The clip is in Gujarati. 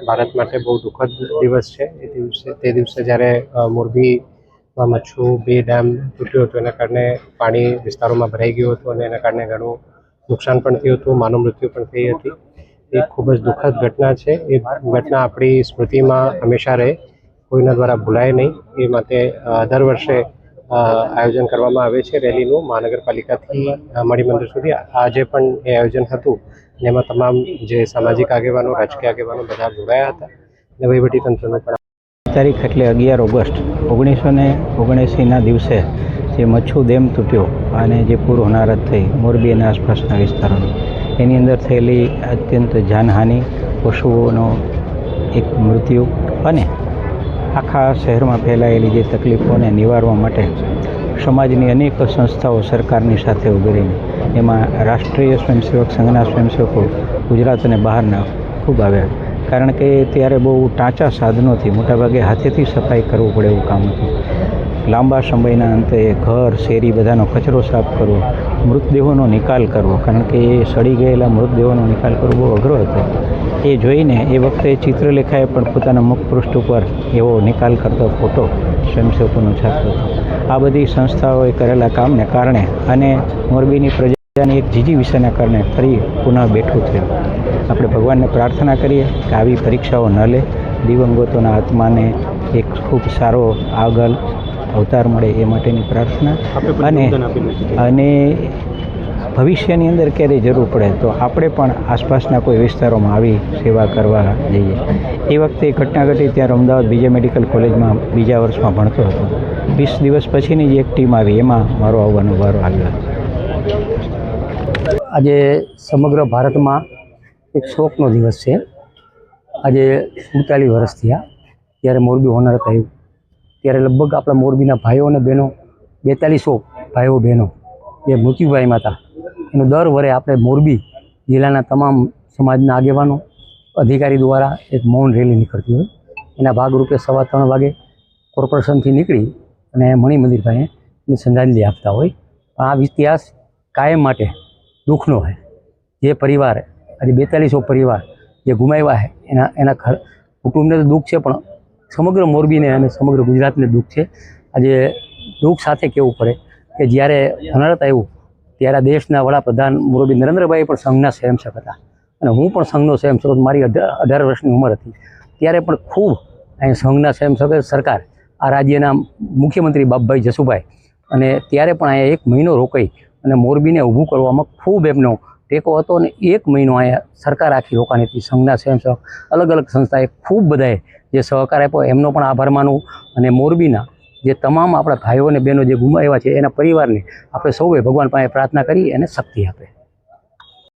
ભારત માટે બહુ દુઃખદ દિવસ છે। તે દિવસે જ્યારે મોરબીમાં મચ્છુ 2 ડેમ તૂટ્યો હતો, એના કારણે પાણી વિસ્તારોમાં ભરાઈ ગયું હતું અને એના કારણે ઘણું નુકસાન પણ થયું હતું, માનવ મૃત્યુ પણ થઈ હતી। એ ખૂબ જ દુઃખદ ઘટના છે। એ ઘટના આપણી સ્મૃતિમાં હંમેશા રહે, કોઈના દ્વારા ભૂલાય નહીં। એ માટે દર વર્ષે આયોજન કરવામાં આવે છે રેલીનું, મહાનગરપાલિકાથી મણિમંદિર સુધી। આજે પણ એ આયોજન હતું અને એમાં તમામ જે સામાજિક આગેવાનો, રાજકીય આગેવાનો બધા જોડાયા હતા અને વહીવટીતંત્રનો પણ। તારીખ એટલે 11 ઓગસ્ટ 1979ના દિવસે જે મચ્છુ ડેમ તૂટ્યો અને જે પૂર હોનારત થઈ મોરબી અને આસપાસના વિસ્તારોની, એની અંદર થયેલી અત્યંત જાનહાનિ, પશુઓનો એક મૃત્યુ અને આખા શહેરમાં ફેલાયેલી જે તકલીફોને નિવારવા માટે સમાજની અનેક સંસ્થાઓ સરકારની સાથે ઊભી રહીને, એમાં રાષ્ટ્રીય સ્વયંસેવક સંઘના સ્વયંસેવકો ગુજરાત અને બહારના ખૂબ આવ્યા, કારણ કે ત્યારે બહુ ટાંચા સાધનોથી મોટાભાગે હાથેથી સફાઈ કરવું પડે એવું કામ હતું। લાંબા સમયના અંતે ઘર, શેરી બધાનો કચરો સાફ કરવો, મૃતદેહોનો નિકાલ કરવો, કારણ કે એ સડી ગયેલા મૃતદેહોનો નિકાલ કરવો બહુ અઘરો હતો। એ જોઈને એ વખતે ચિત્રલેખાએ પણ પોતાના મુખપૃષ્ઠ ઉપર એવો નિકાલ કરતો ફોટો સ્વયંસેવકોનો છાપ્યો હતો। આ બધી સંસ્થાઓએ કરેલા કામને કારણે અને મોરબીની પ્રજાની એક જીજી વિષયના કારણે ફરી પુનઃ બેઠું થયું। આપણે ભગવાનને પ્રાર્થના કરીએ કે આવી પરીક્ષાઓ ન લે, દિવંગતોના આત્માને એક ખૂબ સારો આગળ અવતાર મળે એ માટેની પ્રાર્થના, અને ભવિષ્યની અંદર ક્યારેય જરૂર પડે તો આપણે પણ આસપાસના કોઈ વિસ્તારોમાં આવી સેવા કરવા જઈએ। એ વખતે ઘટના ઘટી ત્યારે અમદાવાદ બીજે મેડિકલ કોલેજમાં બીજા વર્ષમાં ભણતો હતો। 20 દિવસ પછીની જે એક ટીમ આવી એમાં મારો આવવાનો વારો આવ્યો। આજે સમગ્ર ભારતમાં એક શોકનો દિવસ છે। આજે 47 વર્ષ થયા ત્યારે મોરબી હોનારત આવ્યું, ત્યારે લગભગ આપણા મોરબીના ભાઈઓ અને બહેનો 4200 ભાઈઓ બહેનો જે મૃત્યુ પામ્યા હતા, એનું દર વરે આપણે મોરબી જિલ્લાના તમામ સમાજના આગેવાનો, અધિકારી દ્વારા એક મૌન રેલી નીકળતી હોય। એના ભાગરૂપે 3:15 વાગે કોર્પોરેશનથી નીકળી અને મણિમંદિર પાસે એની શ્રદ્ધાંજલિ આપતા હોય। પણ આ ઇતિહાસ કાયમ માટે દુઃખનો છે। જે પરિવાર આજે 4200 પરિવાર જે ગુમાવ્યા છે એના કુટુંબને તો દુઃખ છે, પણ સમગ્ર મોરબીને અને સમગ્ર ગુજરાતને દુઃખ છે। આજે દુઃખ સાથે કહેવું પડે કે જ્યારે હોનારત આવ્યું ત્યારે દેશના વડાપ્રધાન મોરબી નરેન્દ્રભાઈ પણ સંઘના સ્વયંસેવક હતા અને હું પણ સંઘનો સ્વયંસેવક, મારી 18 વર્ષની ઉંમર હતી ત્યારે પણ ખૂબ અહીં સંઘના સ્વયંસેવક સરકાર, આ રાજ્યના મુખ્યમંત્રી બાપભાઈ જસુભાઈ, અને ત્યારે પણ અહીંયા 1 મહિનો રોકાઈ અને મોરબીને ઊભું કરવામાં ખૂબ એમનો ટેકો હતો અને 1 મહિનો અહીંયા સરકાર આખી રોકાણી હતી। સંઘના સ્વયંસેવક, અલગ અલગ સંસ્થાએ ખૂબ બધાએ જે સહકાર આપ્યો એમનો પણ આભાર માનું, અને મોરબીના જે તમામ આપણા ભાઈઓ અને બહેનો જે ગુમાવ્યા છે એના પરિવારને આપણે સૌએ ભગવાન પાસે પ્રાર્થના કરી અને શક્તિ આપે।